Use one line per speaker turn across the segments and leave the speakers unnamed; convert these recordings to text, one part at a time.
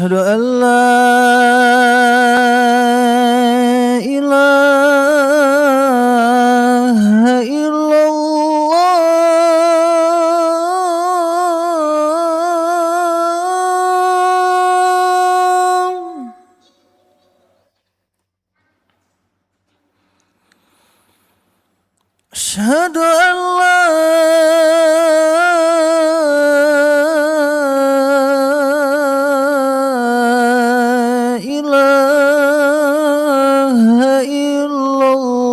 أشهد أن لا إله إلا الله. أشهد أن لا إله إلا الله.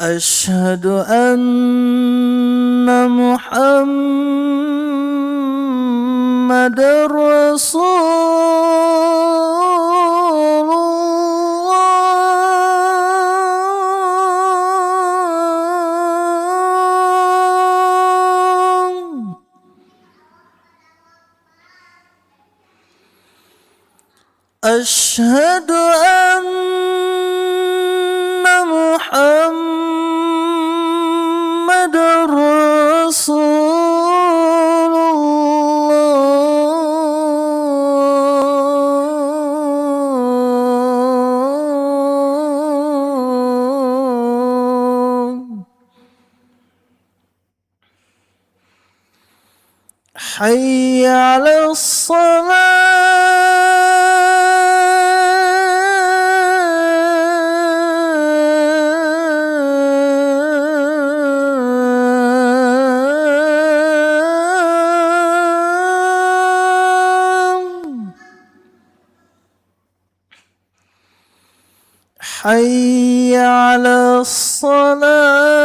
أشهد أن محمد رسول الله. أشهد أن محمد رسول الله. حي على الصلاة. حي على الصلاة.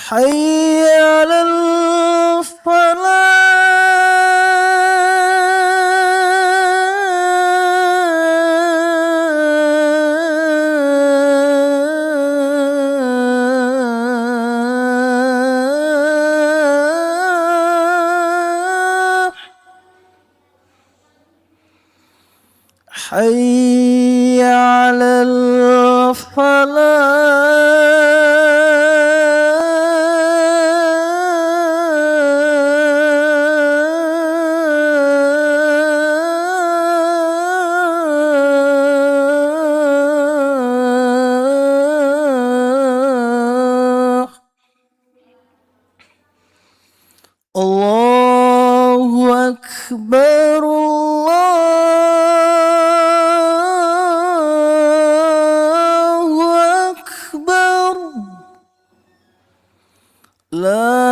حي على الفلاح. حي على الفلاح. الله أكبر الله أكبر. لا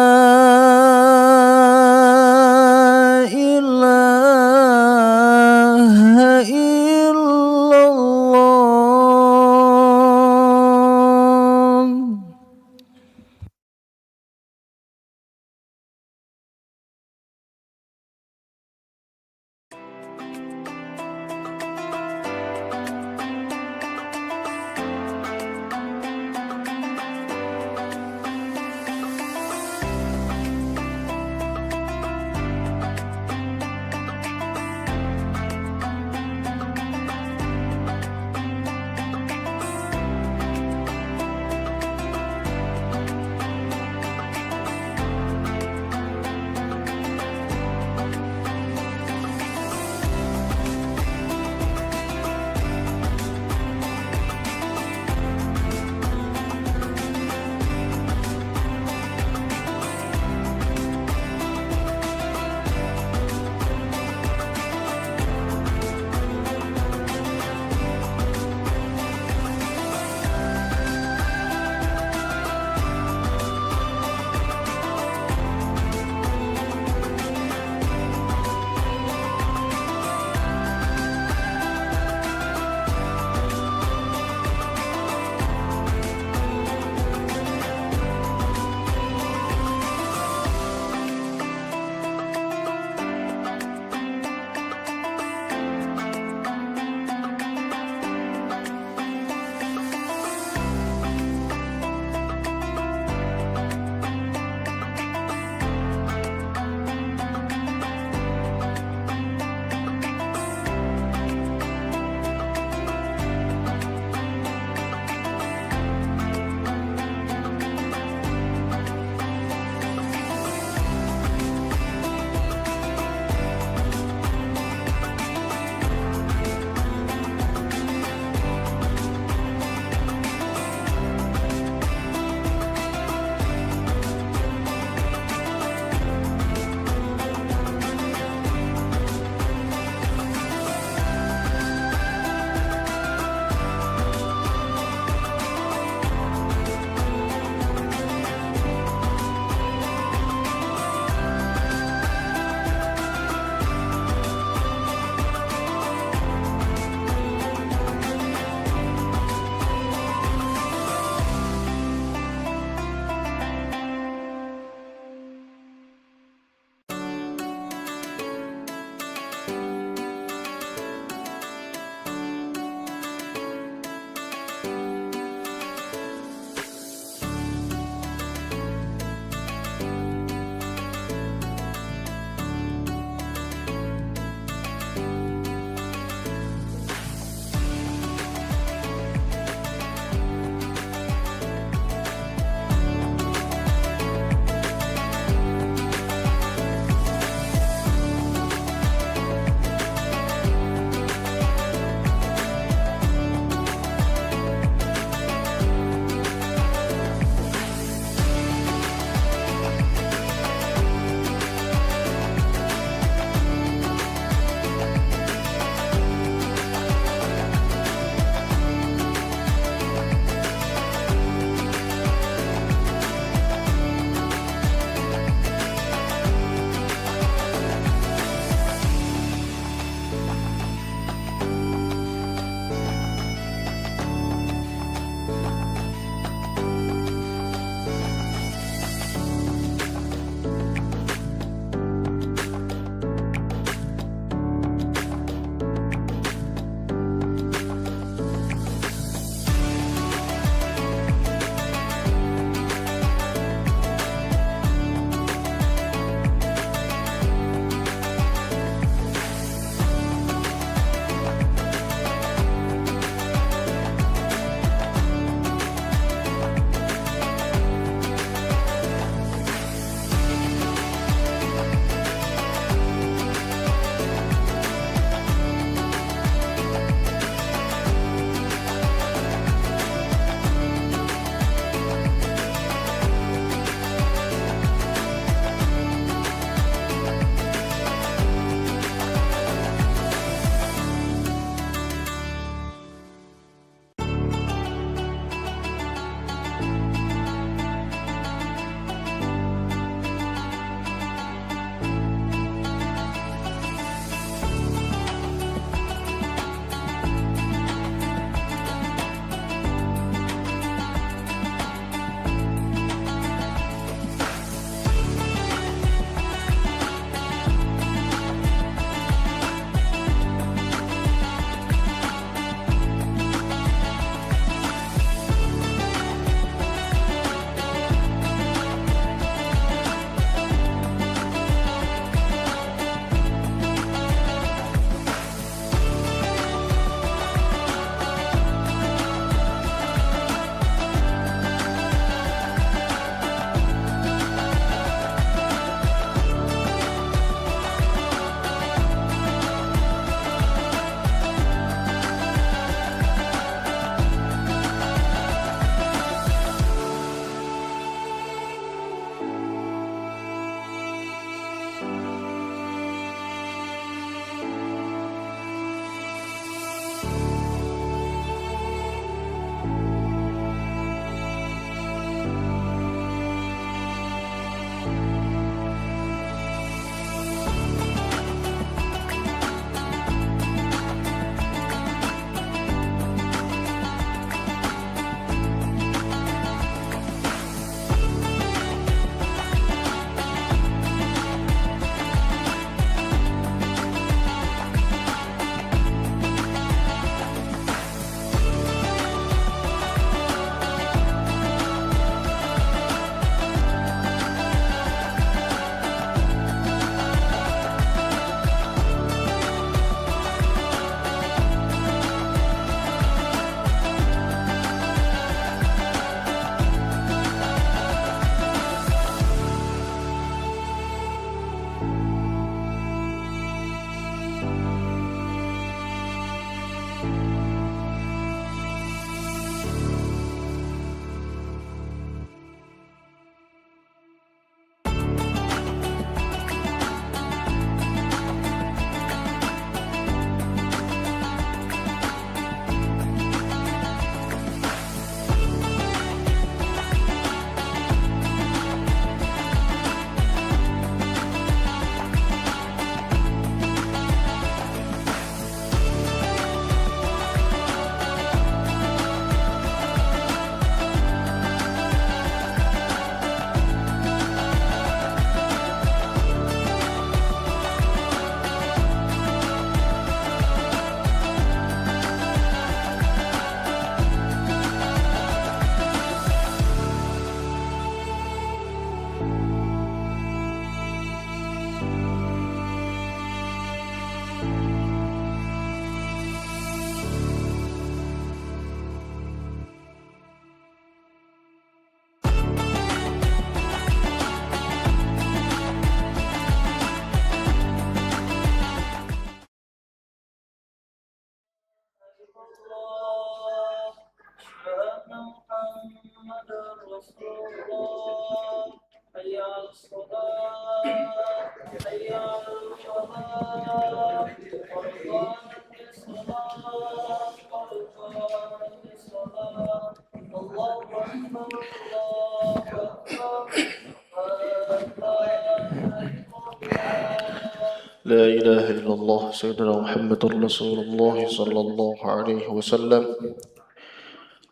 لا إله إلا الله سيدنا محمد رسول الله صلى الله عليه وسلم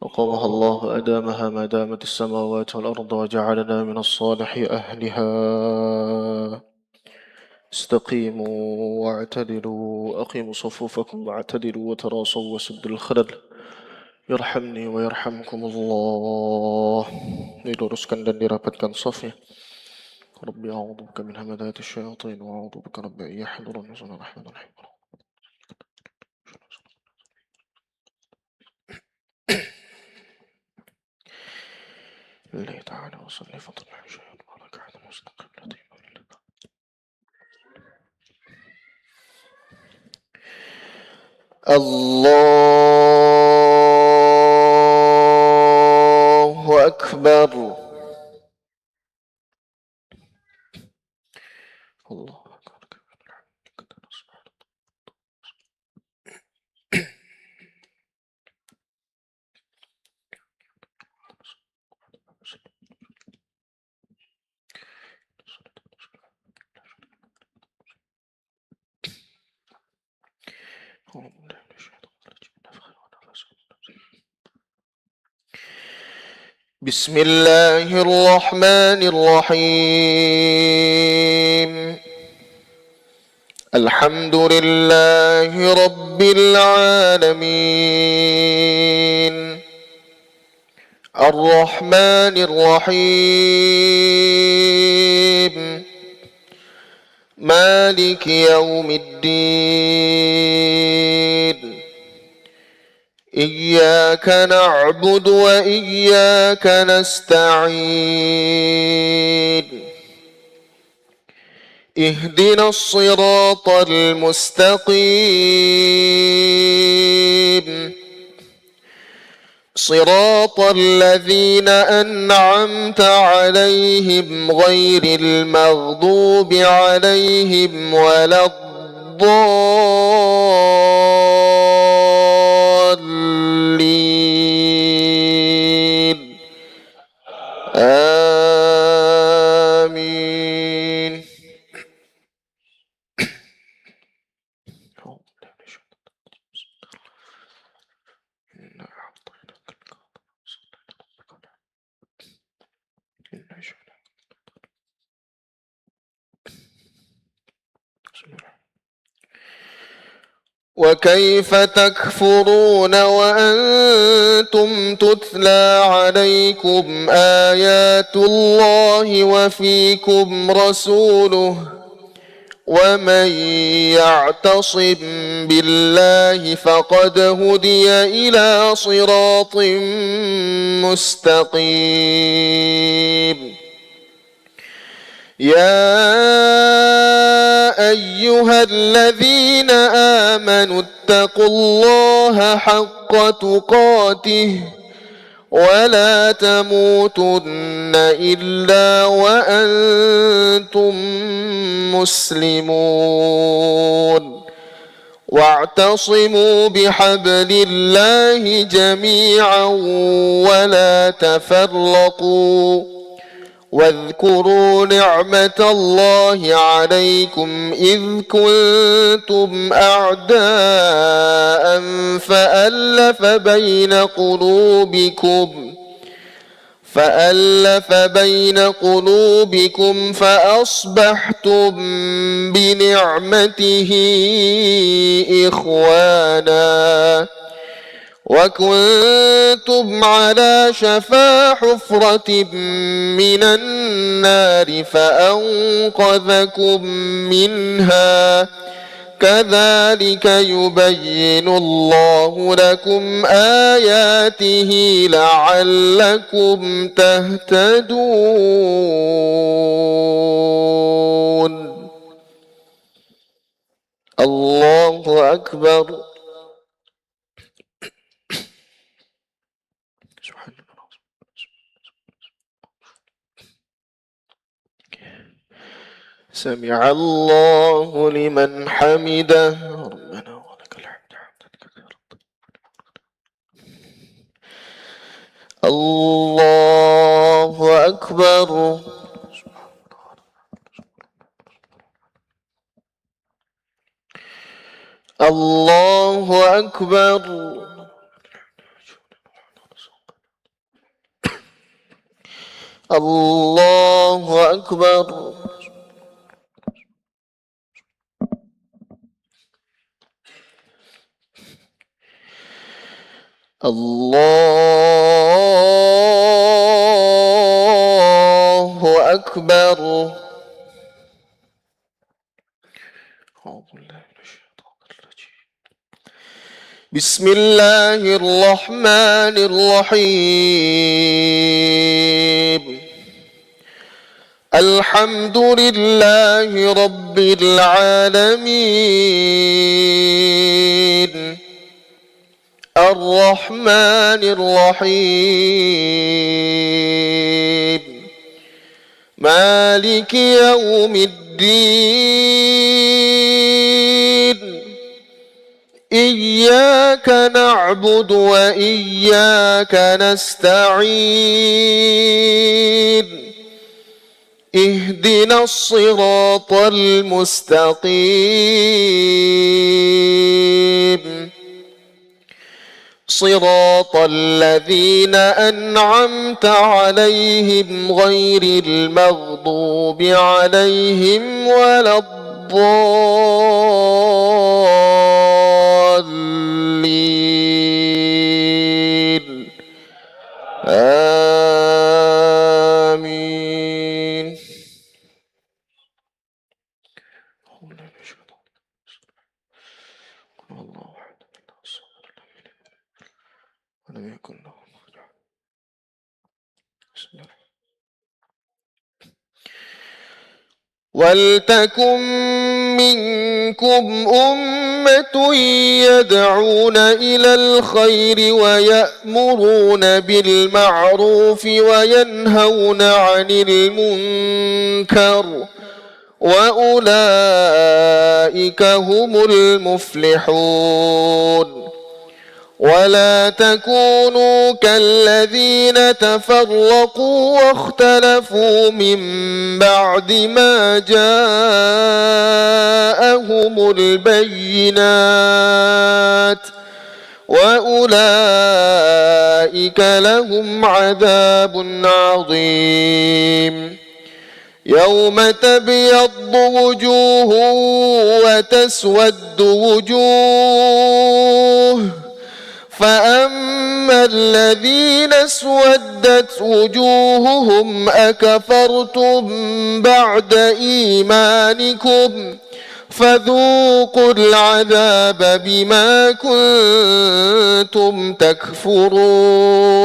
أقامها الله أدامها ما دامت السماوات والأرض وجعلنا من الصالح أهلها. استقيموا واعتدلوا أقيموا صفوفكم واعتدلوا وتراصوا وسدوا الخلل يرحمني ويرحمكم الله. Diluruskan dan dirapatkan safnya. Rabbi a'udzubika min hamazati syayatin wa a'udzubika rabbi an yahdurun. Bismillahirrahmanirrahim. لله تعالى وصلي فضل الحجاب وركعة المستقيم لطيف. الله أكبر. الله أكبر. بسم الله الرحمن الرحيم. الحمد لله رب العالمين الرحمن الرحيم مالك يوم الدين. إياك نعبد وإياك نستعين. اهدنا الصراط المستقيم صراط الذين أنعمت عليهم غير المغضوب عليهم ولا الضالين. آمين. وكيف تكفرون وأنتم تتلى عليكم آيات الله وفيكم رسوله ومن يعتصم بالله فقد هدي إلى صراط مستقيم. يا أيها الذين آمنوا اتقوا الله حق تقاته ولا تموتن إلا وأنتم مسلمون. واعتصموا بحبل الله جميعا ولا تفرقوا. واذكروا نعمة الله عليكم إذ كنتم أعداء فألف بين قلوبكم فأصبحتم بنعمته إخوانا وكنتم على شفا حفرة من النار فأنقذكم منها. كذلك يبين الله لكم آياته لعلكم تهتدون. الله أكبر. سمع الله لمن حمده. ربنا ولك الحمد حمدا كثيرا. الله أكبر. الله أكبر. الله أكبر. الله أكبر. أعوذ بالله من الشيطان الرجيم. بسم الله الرحمن الرحيم. الحمد لله رب العالمين الرحمن الرحيم مالك يوم الدين إياك نعبد وإياك نستعين اهدنا الصراط المستقيم صراط الذين أنعمت عليهم غير المغضوب عليهم ولا الضالين آمين. ولم يكن له كفوا أحد. بسم الله. ولتكن منكم أمة يدعون إلى الخير ويأمرون بالمعروف وينهون عن المنكر وأولئك هم المفلحون. ولا تكونوا كالذين تفرقوا واختلفوا من بعد ما جاءهم البينات وأولئك لهم عذاب عظيم. يوم تبيض وجوه وتسود وجوه فأما الذين اسودت وجوههم أكفرتم بعد إيمانكم فذوقوا العذاب بما كنتم تكفرون.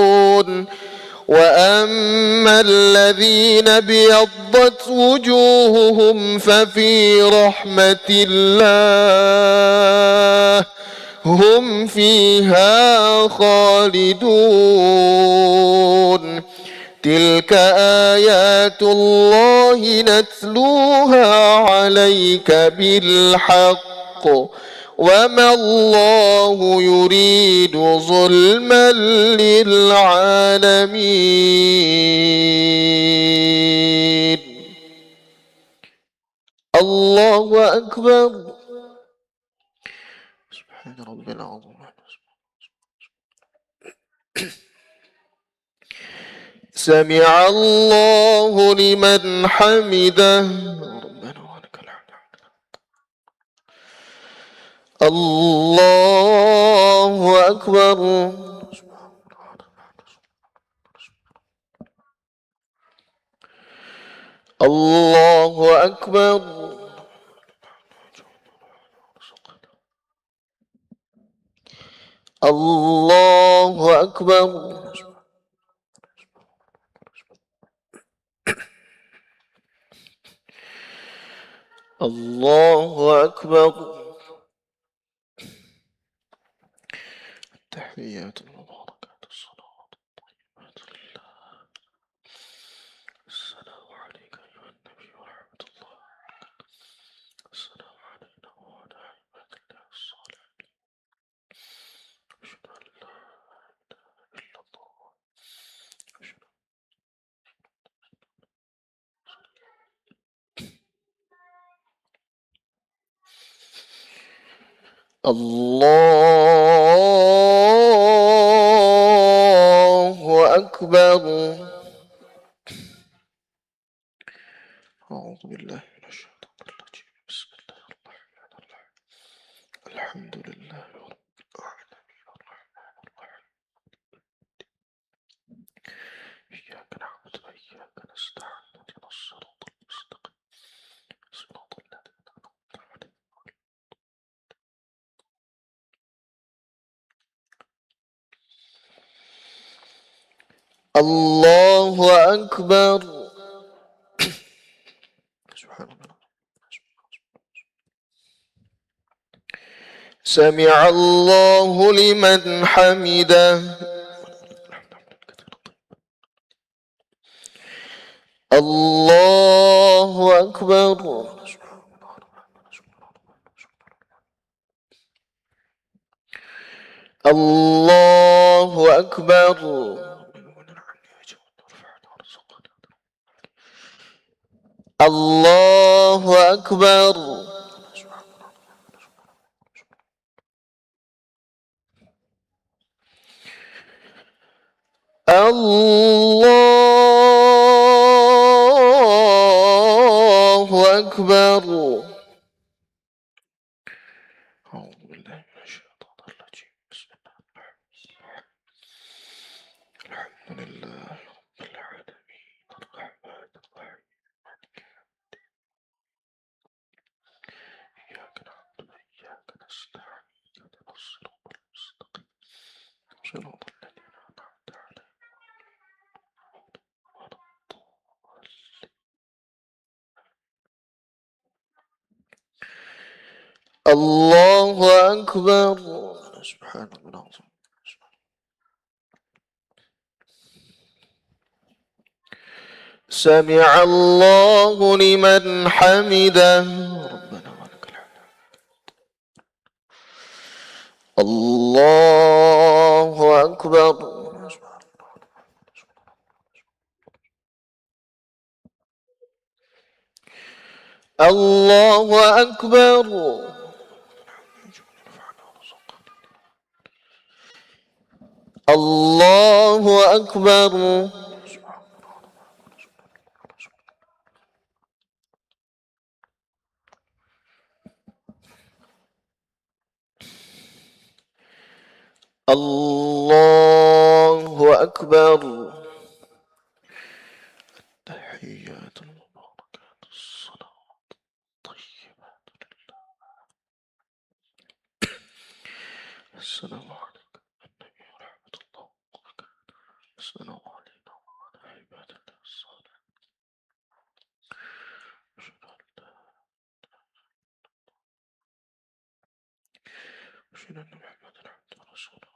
وأما الذين ابيضت وجوههم ففي رحمة الله هم فيها خالدون. تلك آيات الله نتلوها عليك بالحق وما الله يريد ظلما للعالمين. الله أكبر. سبحان ربي العظيم. سمع الله لمن حمده ربنا ولك الحمد. الله أكبر. الله أكبر. الله أكبر. الله أكبر. التحيات المباركات الصلوات الطيبات لله. السلام عليك أيها النبي ورحمة الله. السلام علينا وعلى عباد الله الصالحين. أشهد أن لا إله إلا الله. أشهد الله أكبر. أعوذ بالله من الشيطان الرجيم. بسم الله الرحمن الرحيم. الحمد لله رب العالمين الرحمن الرحيم. إياك نعبد وإياك نستعين اهدنا الصراط المستقيم صراط الذين أنعمت عليهم. الله أكبر. سبحان الله. سمع الله لمن حمده. الله أكبر. الله أكبر. الله أكبر. الله أكبر. أعوذ بالله من الشيطان الرجيم. بسم الله الرحمن الرحيم. الحمد لله رب العالمين الرحمن الرحيم إياك نعبد وإياك نستعين اهدنا الصراط المستقيم صراط الذين أنعمت عليهم غير الضالين. الله أكبر. سبحان الله العظيم. سمع الله لمن حمده. ربنا ولك الحمد. الله أكبر. الله أكبر. الله أكبر. الله أكبر. التحيات المباركات الصلوات الطيبات لله. السلام عليكم النبي ورحمة الله وبركاته. السلام علينا وعلى عباد الله الصالحين. أشهد أن لا أشهد أن محمدا عبده ورسوله.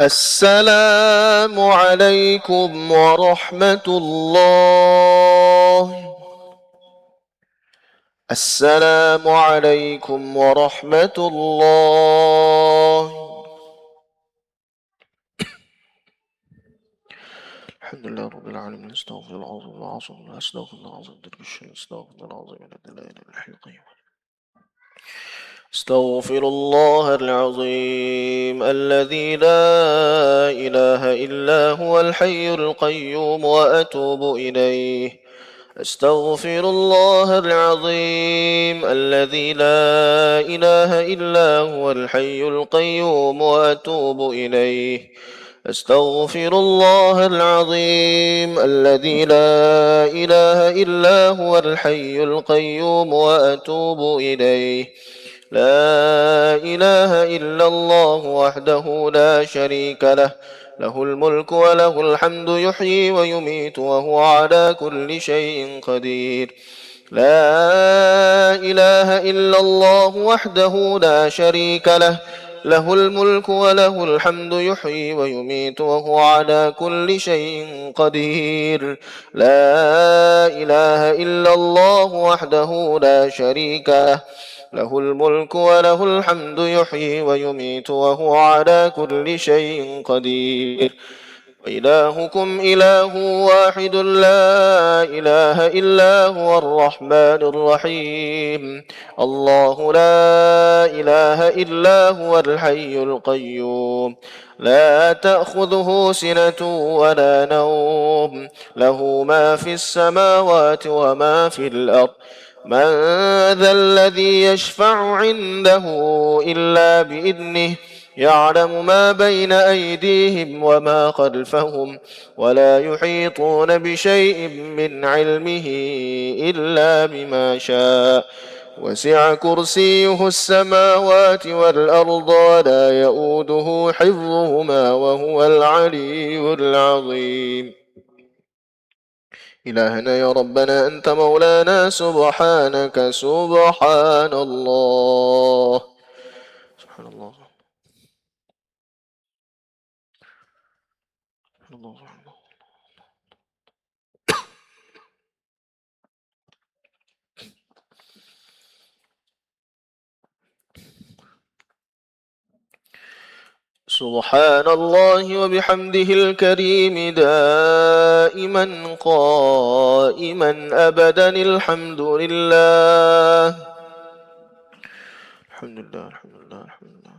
السلام عليكم ورحمة الله. السلام عليكم ورحمة الله. الحمد لله رب العالمين. استغفر العظيم العظيم. استغفر العظيم درب الشر. استغفر العظيم الذي لا اله الا الحي القيوم. استغفر الله العظيم الذي لا إله إلا هو الحي القيوم وأتوب إليه. استغفر الله العظيم الذي لا إله إلا هو الحي القيوم وأتوب إليه. استغفر الله العظيم الذي لا إله إلا هو الحي القيوم وأتوب إليه. لا إله إلا الله وحده لا شريك له. له الملك وله الحمد يحيي ويميت وهو على كل شيء قدير. لا إله إلا الله وحده لا شريك له. له الملك وله الحمد يحيي ويميت وهو على كل شيء قدير. لا إله إلا الله وحده لا شريك له، له الملك وله الحمد يحيي ويميت وهو على كل شيء قدير. وإلهكم إله واحد لا إله إلا هو الرحمن الرحيم. الله لا إله إلا هو الحي القيوم، لا تأخذه سنة ولا نوم، له ما في السماوات وما في الأرض. من ذا الذي يشفع عنده إلا بإذنه، يعلم ما بين أيديهم وما خلفهم، ولا يحيطون بشيء من علمه إلا بما شاء. وسع كرسيه السماوات والأرض ولا يؤوده حفظهما وهو العلي العظيم. إلهنا يا ربنا أنت مولانا، سبحانك سبحان الله. سبحان الله. سبحان الله وبحمده الكريم دائما قائما أبدا. الحمد لله الحمد لله الحمد لله الحمد لله.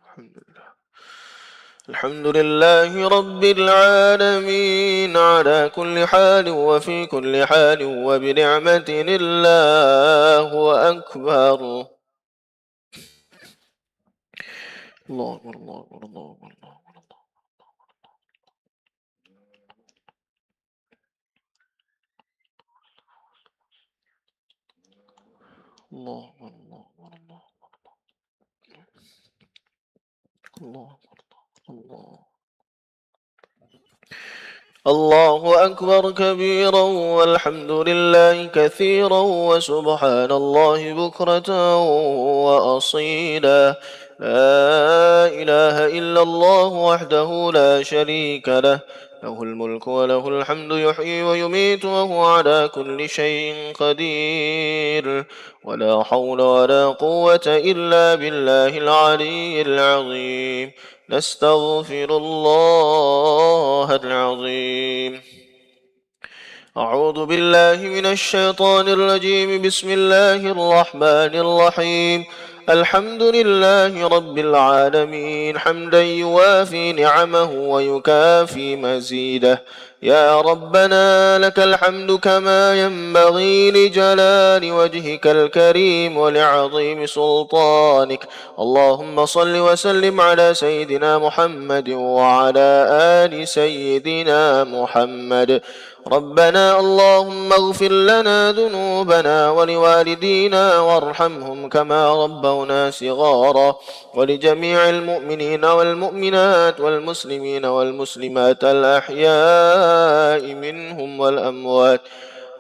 الحمد لله الحمد لله رب العالمين على كل حال وفي كل حال وبنعمة الله أكبر. الله أكبر الله أكبر الله أكبر الله أكبر. الله أكبر الله أكبر الله أكبر الله. الله أكبر كبيرا والحمد لله كثيرا وسبحان الله بكرة وأصيلا. لا إله إلا الله وحده لا شريك له، له الملك وله الحمد يحيي ويميت وهو على كل شيء قدير. ولا حول ولا قوة إلا بالله العلي العظيم. نستغفر الله العظيم. أعوذ بالله من الشيطان الرجيم. بسم الله الرحمن الرحيم. الحمد لله رب العالمين حمدا يوافي نعمه ويكافي مزيده. يا ربنا لك الحمد كما ينبغي لجلال وجهك الكريم ولعظيم سلطانك. اللهم صل وسلم على سيدنا محمد وعلى آل سيدنا محمد. ربنا اللهم اغفر لنا ذنوبنا ولوالدينا وارحمهم كما ربونا صغارا، ولجميع المؤمنين والمؤمنات والمسلمين والمسلمات الأحياء منهم والأموات.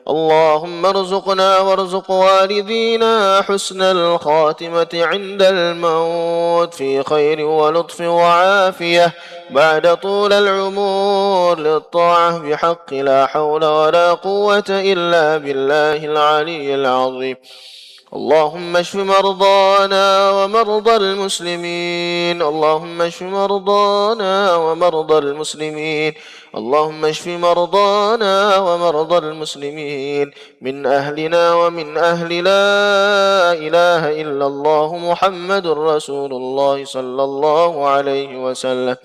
اللهم ارزقنا وارزق والدينا حسن الخاتمة عند الموت في خير ولطف وعافية بعد طول العمر للطاعة بحق لا حول ولا قوة إلا بالله العلي العظيم. اللهم اشف مرضانا ومرضى المسلمين. اللهم اشف مرضانا ومرضى المسلمين. اللهم اشف مرضانا ومرضى المسلمين من أهلنا ومن أهل لا إله إلا الله محمد رسول الله صلى الله عليه وسلم.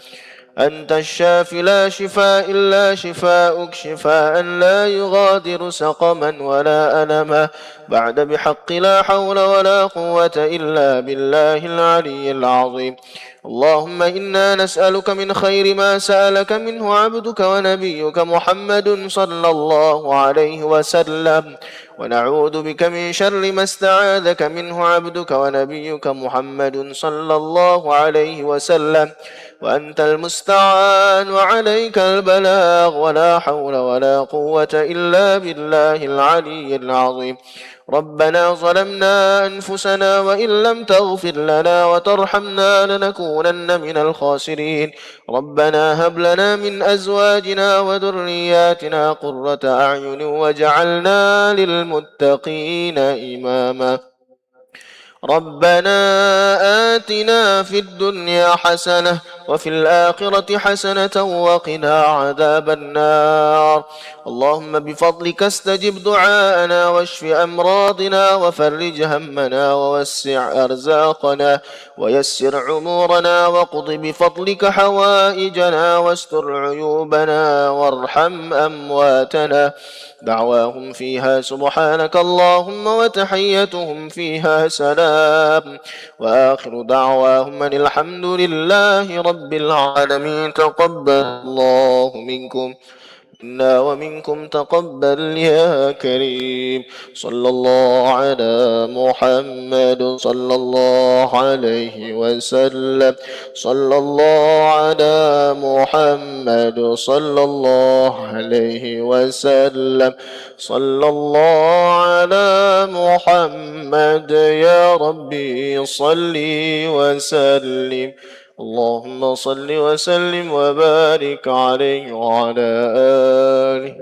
أنت الشافي لا شفاء إلا شفاؤك، شفاء لا يغادر سقما ولا ألما. بعد بحق لا حول ولا قوة إلا بالله العلي العظيم. اللهم إنا نسألك من خير ما سألك منه عبدك ونبيك محمد صلى الله عليه وسلم، ونعوذ بك من شر ما استعاذك منه عبدك ونبيك محمد صلى الله عليه وسلم، وأنت المستعان وعليك البلاغ، ولا حول ولا قوة إلا بالله العلي العظيم. ربنا ظلمنا أنفسنا وإن لم تغفر لنا وترحمنا لنكونن من الخاسرين. ربنا هب لنا من أزواجنا وذرياتنا قرة أعين واجعلنا للمتقين إماما. ربنا آتنا في الدنيا حسنة وفي الآخرة حسنة وقنا عذاب النار. اللهم بفضلك استجب دعاءنا واشف أمراضنا وفرج همنا ووسع أرزاقنا ويسر عمورنا واقض بفضلك حوائجنا واستر عيوبنا وارحم أمواتنا. دعواهم فيها سبحانك اللهم وتحيتهم فيها سلام، وآخر دعواهم أن الحمد لله رب العالمين. تقبل الله منكم منا ومنكم تقبل يا كريم. صلى الله على محمد صلى الله عليه وسلم. صلى الله على محمد صلى الله عليه وسلم. صلى الله على محمد يا ربي صل وسلم. اللهم صل وسلم وبارك عليه وعلى آله